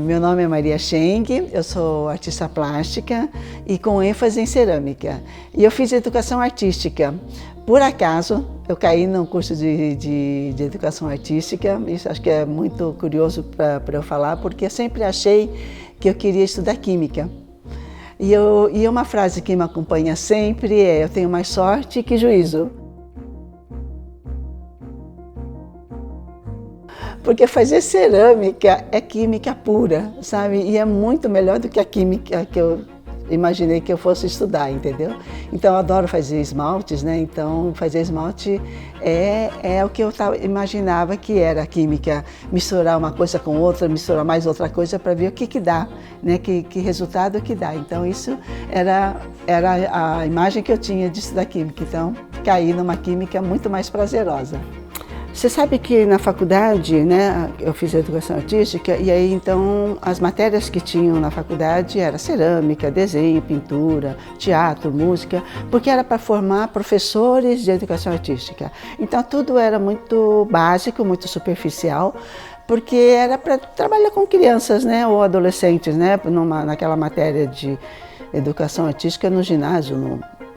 Meu nome é Maria Schenck, eu sou artista plástica e com ênfase em cerâmica. E eu fiz educação artística. Por acaso, eu caí num curso de educação artística. Isso acho que é muito curioso para eu falar, porque eu sempre achei que eu queria estudar química. E uma frase que me acompanha sempre é: eu tenho mais sorte que juízo. Porque fazer cerâmica é química pura, sabe? E é muito melhor do que a química que eu imaginei que eu fosse estudar, entendeu? Então eu adoro fazer esmaltes, né? Então fazer esmalte é o que eu imaginava que era a química, misturar uma coisa com outra, misturar mais outra coisa para ver o que dá, né? Que resultado que dá. Então isso era a imagem que eu tinha de estudar química. Então caí numa química muito mais prazerosa. Você sabe que na faculdade, né, eu fiz educação artística e aí então as matérias que tinham na faculdade era cerâmica, desenho, pintura, teatro, música, porque era para formar professores de educação artística. Então tudo era muito básico, muito superficial, porque era para trabalhar com crianças, né, ou adolescentes, né, naquela matéria de educação artística no ginásio,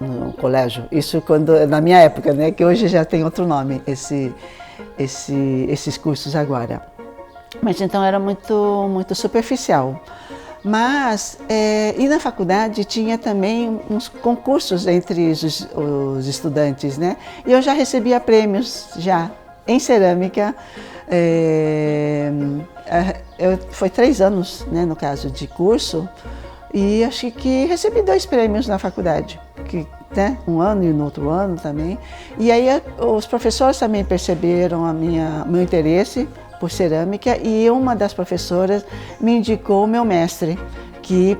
no colégio. Isso na minha época, né, que hoje já tem outro nome, esses cursos agora. Mas então era muito superficial. Mas, e na faculdade tinha também uns concursos entre os estudantes, né? E eu já recebia prêmios já em cerâmica. Foi 3 anos, né, no caso de curso, e acho que recebi 2 prêmios na faculdade. Né? Um ano e no outro ano também. E aí os professores também perceberam meu interesse por cerâmica e uma das professoras me indicou o meu mestre, que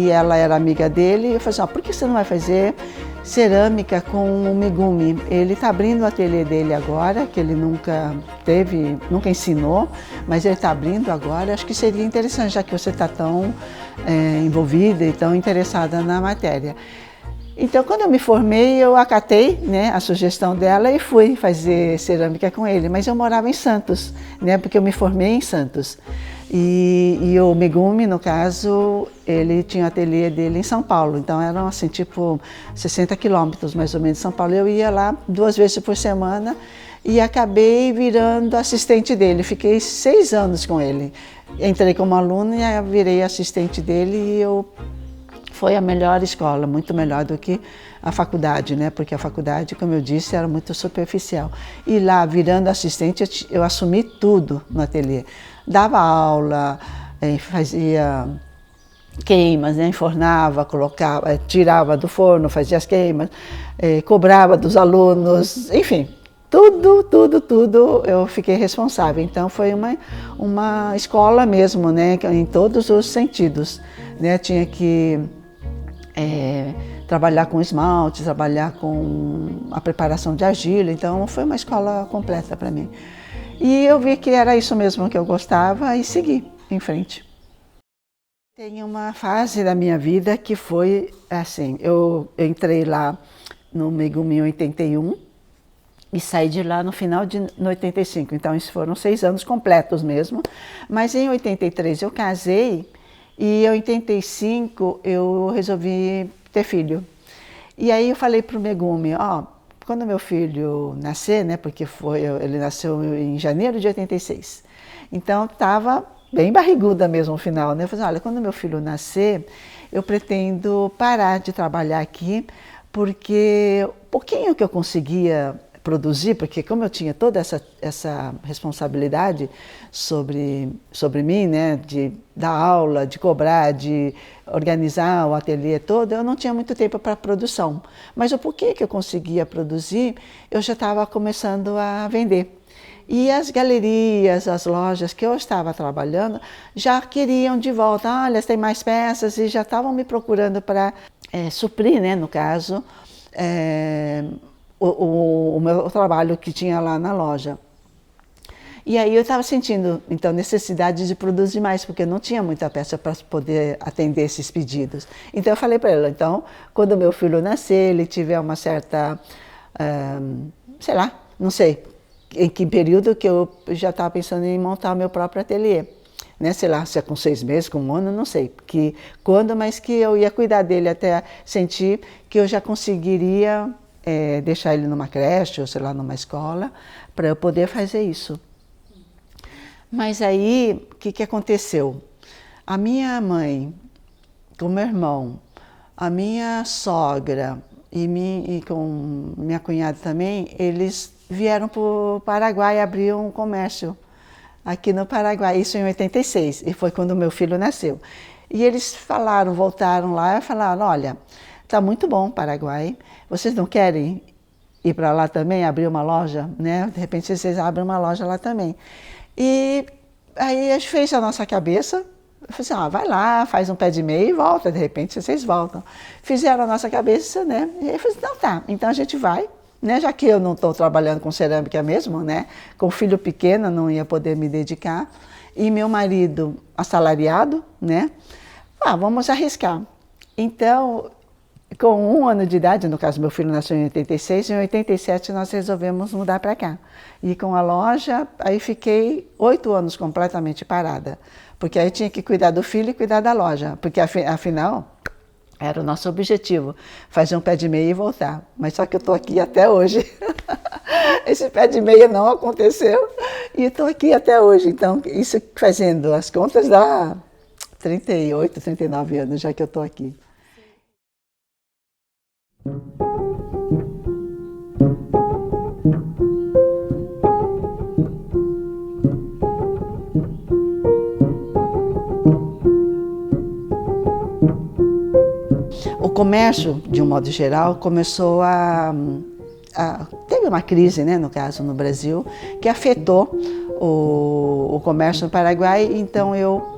ela era amiga dele, e eu falei assim: por que você não vai fazer cerâmica com o Megumi? Ele está abrindo o ateliê dele agora, que ele nunca ensinou, mas ele está abrindo agora. Acho que seria interessante, já que você está tão envolvida e tão interessada na matéria. Então, quando eu me formei, eu acatei, né, a sugestão dela e fui fazer cerâmica com ele. Mas eu morava em Santos, né, porque eu me formei em Santos. E o Megumi, no caso, ele tinha o ateliê dele em São Paulo. Então, eram assim, tipo 60 quilômetros mais ou menos de São Paulo. Eu ia lá 2 vezes por semana e acabei virando assistente dele. Fiquei 6 anos com ele. Entrei como aluna e aí virei assistente dele e foi a melhor escola, muito melhor do que a faculdade, né? Porque a faculdade, como eu disse, era muito superficial. E lá, virando assistente, eu assumi tudo no ateliê. Dava aula, fazia queimas, né? Enfornava, colocava, tirava do forno, fazia as queimas, cobrava dos alunos, enfim. Tudo eu fiquei responsável. Então foi uma escola mesmo, né? Em todos os sentidos, né? Tinha que trabalhar com esmalte, trabalhar com a preparação de argila, então foi uma escola completa para mim. E eu vi que era isso mesmo que eu gostava e segui em frente. Tem uma fase da minha vida que foi assim, eu entrei lá no Megumi em 81 e saí de lá no final de 85, então isso foram 6 anos completos mesmo, mas em 83 eu casei. E em 85 eu resolvi ter filho. E aí eu falei para o Megumi: quando meu filho nascer, né, porque ele nasceu em janeiro de 86, então estava bem barriguda mesmo no final, né? Eu falei: olha, quando meu filho nascer, eu pretendo parar de trabalhar aqui, porque o pouquinho que eu conseguia produzir, porque como eu tinha toda essa responsabilidade sobre mim, né, de dar aula, de cobrar, de organizar o ateliê todo, eu não tinha muito tempo para produção. Mas o pouquinho que eu conseguia produzir, eu já estava começando a vender. E as galerias, as lojas que eu estava trabalhando, já queriam de volta: olha, tem mais peças, e já estavam me procurando para suprir, né, no caso, o meu trabalho que tinha lá na loja. E aí eu estava sentindo, então, necessidade de produzir mais, porque eu não tinha muita peça para poder atender esses pedidos. Então eu falei para ela: então, quando meu filho nascer, ele tiver uma certa, sei lá, não sei em que período, que eu já estava pensando em montar o meu próprio ateliê. né, sei lá, se é com 6 meses, com 1 ano, não sei que, quando, mas que eu ia cuidar dele até sentir que eu já conseguiria deixar ele numa creche, ou sei lá, numa escola, para eu poder fazer isso. Mas aí, o que aconteceu? A minha mãe, com meu irmão, a minha sogra e com minha cunhada também, eles vieram para o Paraguai abrir um comércio aqui no Paraguai, isso em 86, e foi quando meu filho nasceu. E eles falaram, voltaram lá e falaram, olha, está muito bom o Paraguai, vocês não querem ir para lá também, abrir uma loja, né? De repente vocês abrem uma loja lá também. E aí a gente fez a nossa cabeça, eu falei assim, vai lá, faz um pé de meia e volta, de repente vocês voltam. Fizeram a nossa cabeça, né? E eu falei assim, então tá, então a gente vai, né? Já que eu não estou trabalhando com cerâmica mesmo, né? Com filho pequeno, não ia poder me dedicar. E meu marido assalariado, né? Vamos arriscar. Então, com 1 ano de idade, no caso meu filho nasceu em 86, em 87 nós resolvemos mudar para cá. E com a loja, aí fiquei 8 anos completamente parada. Porque aí tinha que cuidar do filho e cuidar da loja. Porque afinal, era o nosso objetivo, fazer um pé de meia e voltar. Mas só que eu estou aqui até hoje. Esse pé de meia não aconteceu e estou aqui até hoje. Então, isso fazendo as contas dá 38, 39 anos já que eu estou aqui. O comércio, de um modo geral, começou teve uma crise, né, no caso, no Brasil, que afetou o comércio no Paraguai, então eu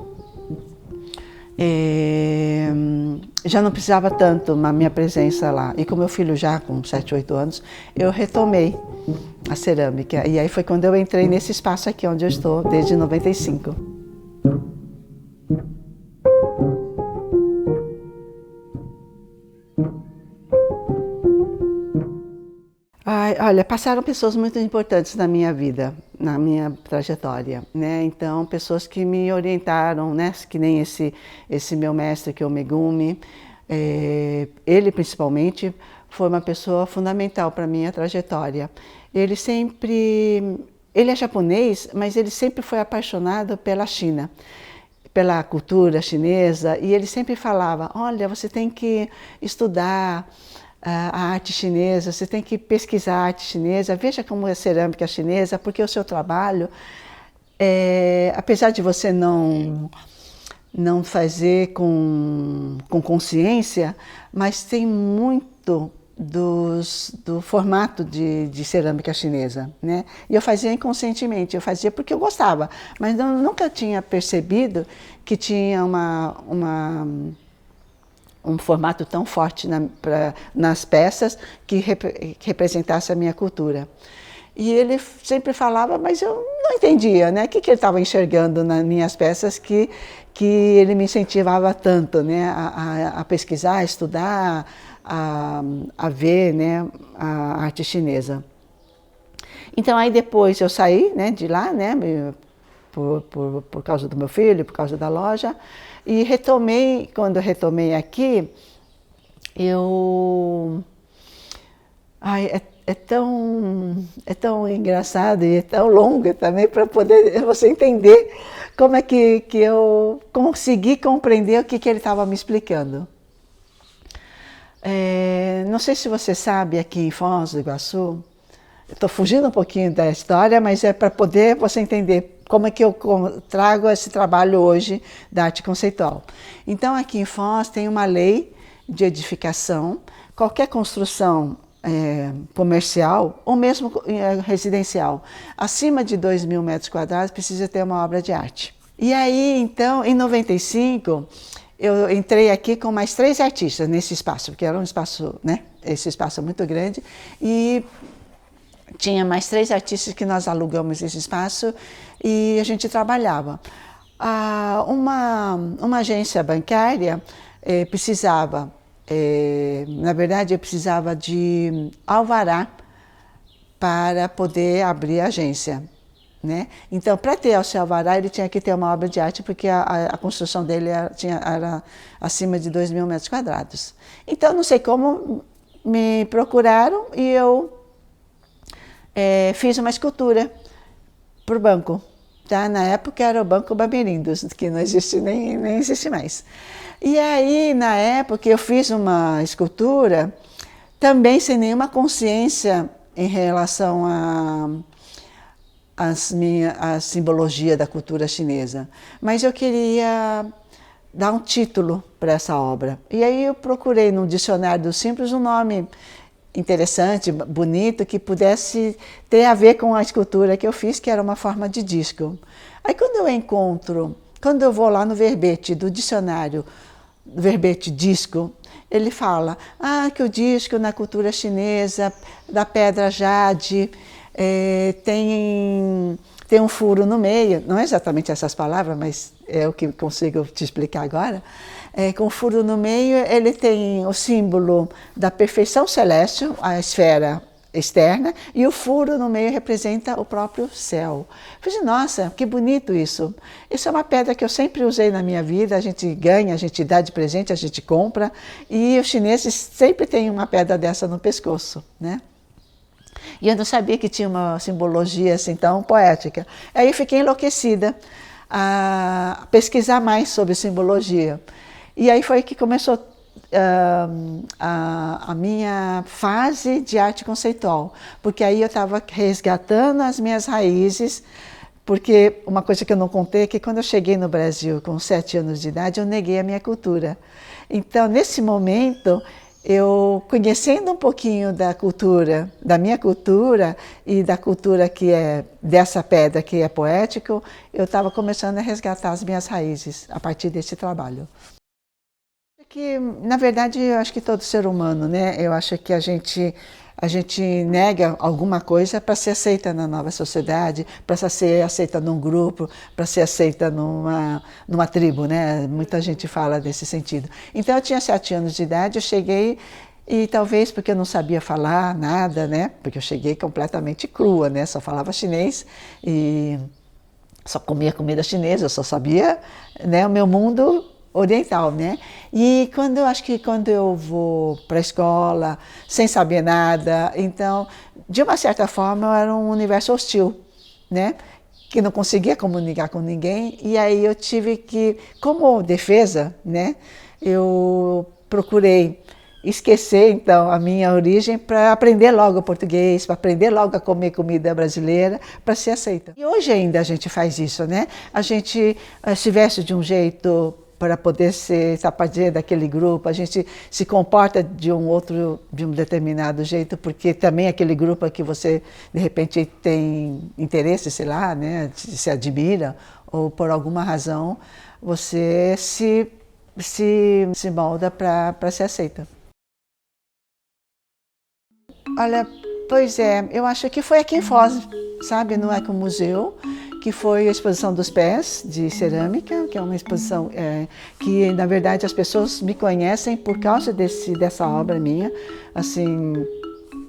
já não precisava tanto na minha presença lá. E com meu filho já com 7, 8 anos, eu retomei a cerâmica. E aí foi quando eu entrei nesse espaço aqui onde eu estou, desde 95. Olha, passaram pessoas muito importantes na minha vida, na minha trajetória, né? Então, pessoas que me orientaram, né? Que nem esse meu mestre, que é o Megumi, ele principalmente foi uma pessoa fundamental para a minha trajetória. Ele é japonês, mas ele sempre foi apaixonado pela China, pela cultura chinesa, e ele sempre falava, olha, você tem que estudar a arte chinesa, você tem que pesquisar a arte chinesa, veja como é a cerâmica chinesa, porque o seu trabalho, apesar de você não fazer com consciência, mas tem muito do formato de cerâmica chinesa, né? E eu fazia inconscientemente, eu fazia porque eu gostava, mas nunca tinha percebido que tinha um formato tão forte nas peças que representasse a minha cultura. E ele sempre falava, mas eu não entendia, né? O que ele estava enxergando nas minhas peças que ele me incentivava tanto, né? A pesquisar, a estudar, a ver, né? A arte chinesa. Então aí depois eu saí, né, de lá, né? Por causa do meu filho, por causa da loja. E retomei, quando eu retomei aqui, é tão engraçado e é tão longo também para poder você entender como é que eu consegui compreender o que ele estava me explicando. Não sei se você sabe, aqui em Foz do Iguaçu, estou fugindo um pouquinho da história, mas é para poder você entender como é que eu trago esse trabalho hoje da arte conceitual. Então, aqui em Foz tem uma lei de edificação, qualquer construção comercial ou mesmo residencial, acima de 2.000 metros quadrados, precisa ter uma obra de arte. E aí, então, em 95, eu entrei aqui com mais 3 artistas nesse espaço, porque era um espaço, né? Esse espaço é muito grande, e tinha mais 3 artistas que nós alugamos esse espaço e a gente trabalhava. Uma agência bancária precisava, na verdade, eu precisava de alvará para poder abrir a agência. né? Então, para ter o seu alvará, ele tinha que ter uma obra de arte, porque a construção dele era acima de 2.000 metros quadrados. Então, não sei como me procuraram e eu fiz uma escultura para o banco. Tá? Na época era o Banco Bamerindos, que não existe, nem existe mais. E aí, na época, eu fiz uma escultura também sem nenhuma consciência em relação a simbologia da cultura chinesa. Mas eu queria dar um título para essa obra. E aí eu procurei no dicionário do Simples um nome interessante, bonito, que pudesse ter a ver com a escultura que eu fiz, que era uma forma de disco. Aí quando eu vou lá no verbete do dicionário, verbete disco, ele fala que o disco na cultura chinesa, da pedra jade, tem um furo no meio, não é exatamente essas palavras, mas é o que consigo te explicar agora. Com o furo no meio, ele tem o símbolo da perfeição celeste, a esfera externa, e o furo no meio representa o próprio céu. Eu falei, nossa, que bonito isso. Isso é uma pedra que eu sempre usei na minha vida, a gente ganha, a gente dá de presente, a gente compra, e os chineses sempre têm uma pedra dessa no pescoço, né? E eu não sabia que tinha uma simbologia assim tão poética. Aí eu fiquei enlouquecida a pesquisar mais sobre simbologia. E aí foi que começou a minha fase de arte conceitual, porque aí eu estava resgatando as minhas raízes, porque uma coisa que eu não contei é que quando eu cheguei no Brasil com 7 anos de idade, eu neguei a minha cultura. Então, nesse momento, eu conhecendo um pouquinho da cultura, da minha cultura e da cultura que é dessa pedra que é poético, eu estava começando a resgatar as minhas raízes a partir desse trabalho. Que, na verdade, eu acho que todo ser humano, né? Eu acho que a gente nega alguma coisa para ser aceita na nova sociedade, para ser aceita num grupo, para ser aceita numa tribo, né? Muita gente fala desse sentido. Então, eu tinha 7 anos de idade, eu cheguei e talvez porque eu não sabia falar nada, né? Porque eu cheguei completamente crua, né? Só falava chinês e só comia comida chinesa, eu só sabia, né, o meu mundo oriental, né? E acho que quando eu vou para a escola sem saber nada, então, de uma certa forma, eu era um universo hostil, né? Que não conseguia comunicar com ninguém, e aí eu tive que, como defesa, né? Eu procurei esquecer, então, a minha origem para aprender logo português, para aprender logo a comer comida brasileira, para ser aceita. E hoje ainda a gente faz isso, né? A gente se veste de um jeito para poder ser sapateiro daquele grupo, a gente se comporta de um determinado jeito, porque também aquele grupo é que você, de repente, tem interesse, sei lá, né, se admira, ou por alguma razão, você se molda para ser aceita. Olha, pois é, eu acho que foi aqui em Foz, sabe, no Ecomuseu, que foi a exposição dos pés de cerâmica, que é uma exposição que, na verdade, as pessoas me conhecem por causa dessa obra minha. Assim,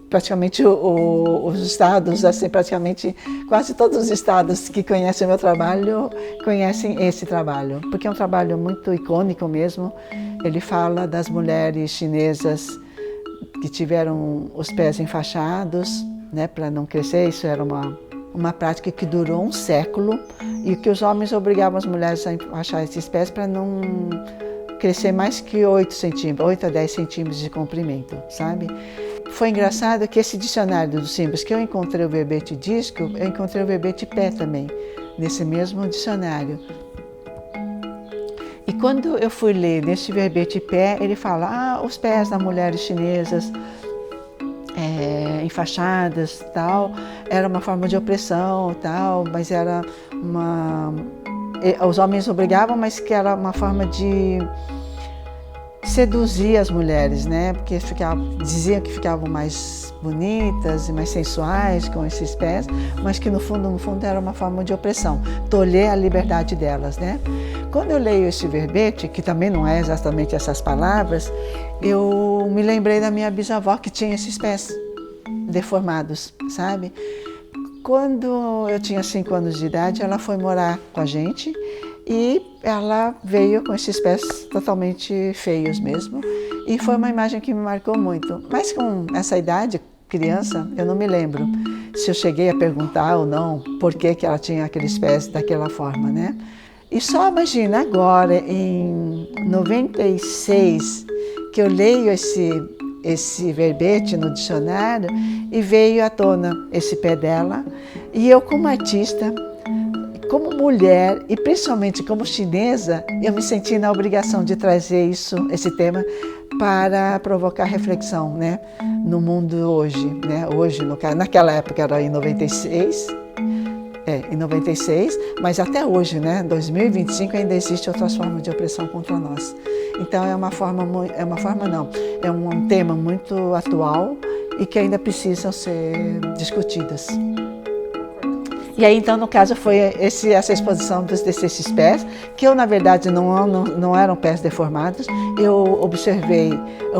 praticamente os estados, assim, praticamente quase todos os estados que conhecem o meu trabalho, conhecem esse trabalho, porque é um trabalho muito icônico mesmo. Ele fala das mulheres chinesas que tiveram os pés enfaixados, né, para não crescer. Isso era uma prática que durou um século e que os homens obrigavam as mulheres a enfaixar esses pés para não crescer mais que 8 a 10 centímetros de comprimento, sabe? Foi engraçado que esse dicionário dos símbolos, que eu encontrei o verbete disco, eu encontrei o verbete pé também, nesse mesmo dicionário. E quando eu fui ler nesse verbete pé, ele fala, os pés das mulheres chinesas enfaixadas, tal, era uma forma de opressão, tal, mas era os homens obrigavam, mas que era uma forma de seduzir as mulheres, né? Porque diziam que ficavam mais bonitas e mais sensuais com esses pés, mas que no fundo era uma forma de opressão, tolher a liberdade delas, né? Quando eu leio esse verbete, que também não é exatamente essas palavras, eu me lembrei da minha bisavó que tinha esses pés deformados, sabe? Quando eu tinha 5 anos de idade, ela foi morar com a gente e ela veio com esses pés totalmente feios mesmo. E foi uma imagem que me marcou muito. Mas com essa idade, criança, eu não me lembro se eu cheguei a perguntar ou não por que ela tinha aqueles pés daquela forma, né? E só imagina agora, em 96, que eu leio esse verbete no dicionário e veio à tona esse pé dela. E eu, como artista, como mulher e principalmente como chinesa, eu me senti na obrigação de trazer esse tema para provocar reflexão, né, no mundo hoje, né? Hoje, naquela época era em 96, mas até hoje, né, 2025 ainda existe outras formas de opressão contra nós. Então é um tema muito atual e que ainda precisam ser discutidas. E aí, então, no caso, foi essa exposição desses pés, que eu, na verdade, não eram pés deformados. Eu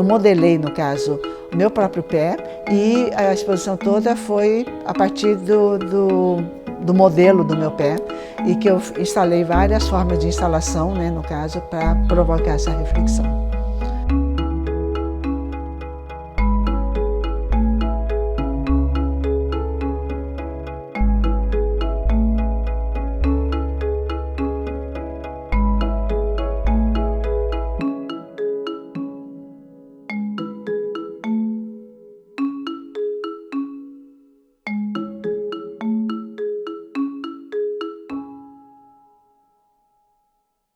modelei, no caso, o meu próprio pé, e a exposição toda foi a partir do modelo do meu pé, e que eu instalei várias formas de instalação, né, no caso, para provocar essa reflexão.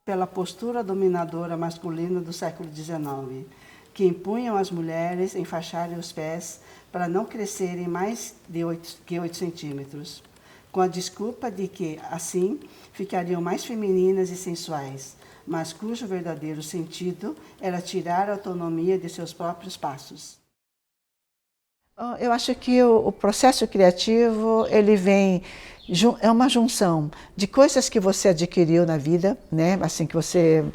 Pela postura dominadora masculina do século XIX, que impunham às mulheres enfaixarem os pés para não crescerem mais que 8 centímetros, com a desculpa de que, assim, ficariam mais femininas e sensuais, mas cujo verdadeiro sentido era tirar a autonomia de seus próprios passos. Eu acho que o processo criativo, ele vem... É uma junção de coisas que você adquiriu na vida, né? Assim, que você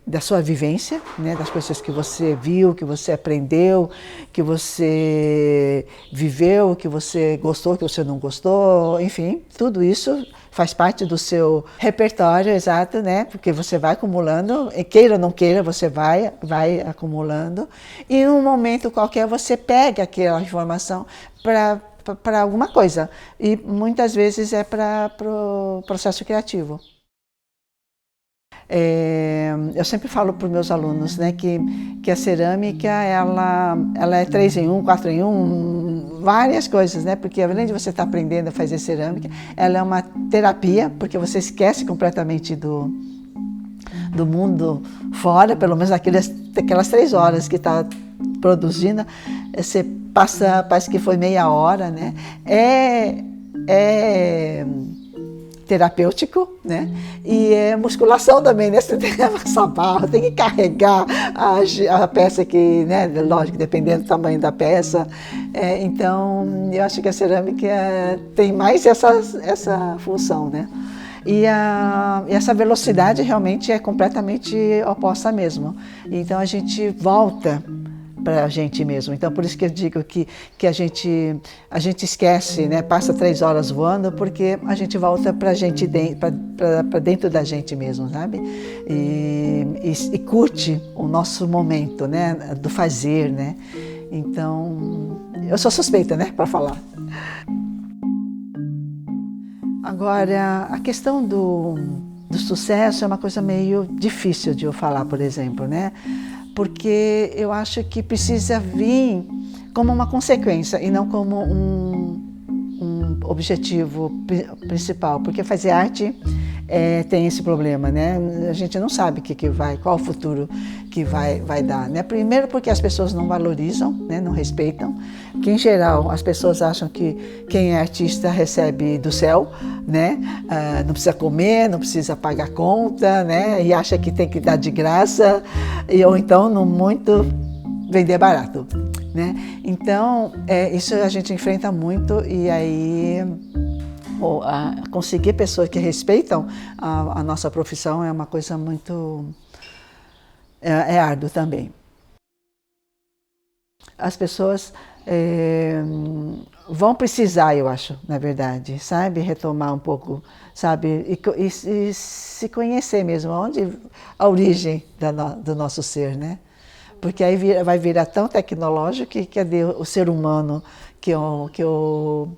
da sua vivência, né? Das coisas que você viu, que você aprendeu, que você viveu, que você gostou, que você não gostou, enfim, tudo isso faz parte do seu repertório, exato, né? Porque você vai acumulando, queira ou não queira, você vai acumulando, e num momento qualquer você pega aquela informação para alguma coisa, e muitas vezes é para o processo criativo. Eu sempre falo para os meus alunos, né, que a cerâmica ela é 3 em 1, 4 em 1, várias coisas, né, porque além de você estar aprendendo a fazer cerâmica, ela é uma terapia, porque você esquece completamente do mundo fora, pelo menos aquelas 3 horas que está produzindo, você passa, parece que foi meia hora, né? É terapêutico, né? E é musculação também, né? Você tem que amassar barro, tem que carregar a peça que, né? Lógico, dependendo do tamanho da peça. Então, eu acho que a cerâmica tem mais essa função, né? E essa velocidade realmente é completamente oposta mesmo. Então, a gente volta para a gente mesmo. Então, por isso que eu digo que a gente esquece, né? Passa 3 horas voando, porque a gente volta para a gente, para dentro da gente mesmo, sabe? E curte o nosso momento, né? Do fazer, né? Então, eu sou suspeita, né? Para falar. Agora, a questão do sucesso é uma coisa meio difícil de eu falar, por exemplo, né? Porque eu acho que precisa vir como uma consequência e não como um objetivo principal, porque fazer arte tem esse problema, né? A gente não sabe qual o futuro que vai dar, né? Primeiro porque as pessoas não valorizam, né? Não respeitam, que em geral as pessoas acham que quem é artista recebe do céu, né? Não precisa comer, não precisa pagar conta, né? E acha que tem que dar de graça, ou então no muito vender barato, né? Então isso a gente enfrenta muito, e aí conseguir pessoas que respeitam a nossa profissão é uma coisa muito árdua também. As pessoas vão precisar, eu acho, na verdade, sabe? Retomar um pouco, sabe? E se conhecer mesmo, onde a origem do nosso ser, né? Porque aí vai virar tão tecnológico que cadê o ser humano, que é o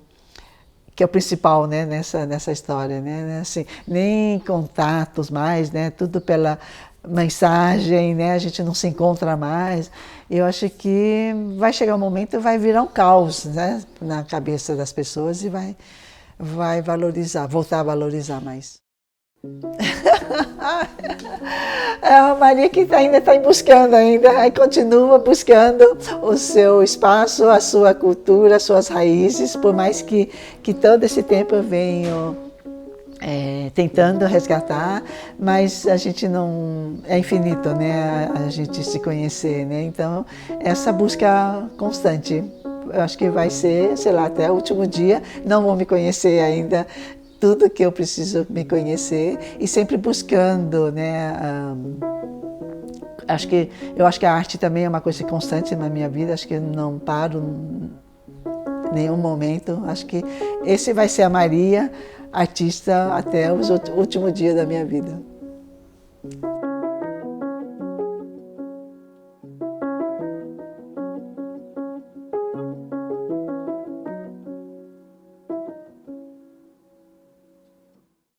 principal, né, nessa história, né? Assim, nem contatos mais, né? Tudo pela mensagem, né? A gente não se encontra mais. Eu acho que vai chegar um momento e vai virar um caos, né, na cabeça das pessoas e vai valorizar, voltar a valorizar mais. É a Maria que ainda está buscando ainda, aí continua buscando o seu espaço, a sua cultura, as suas raízes, por mais que todo esse tempo eu venho tentando resgatar, mas a gente não... é infinito, né, a gente se conhecer, né? Então, essa busca constante, eu acho que vai ser, sei lá, até o último dia, não vou me conhecer ainda, tudo que eu preciso me conhecer e sempre buscando, né? Eu acho que a arte também é uma coisa constante na minha vida, acho que eu não paro em nenhum momento, acho que esse vai ser a Maria, artista, até o último dia da minha vida.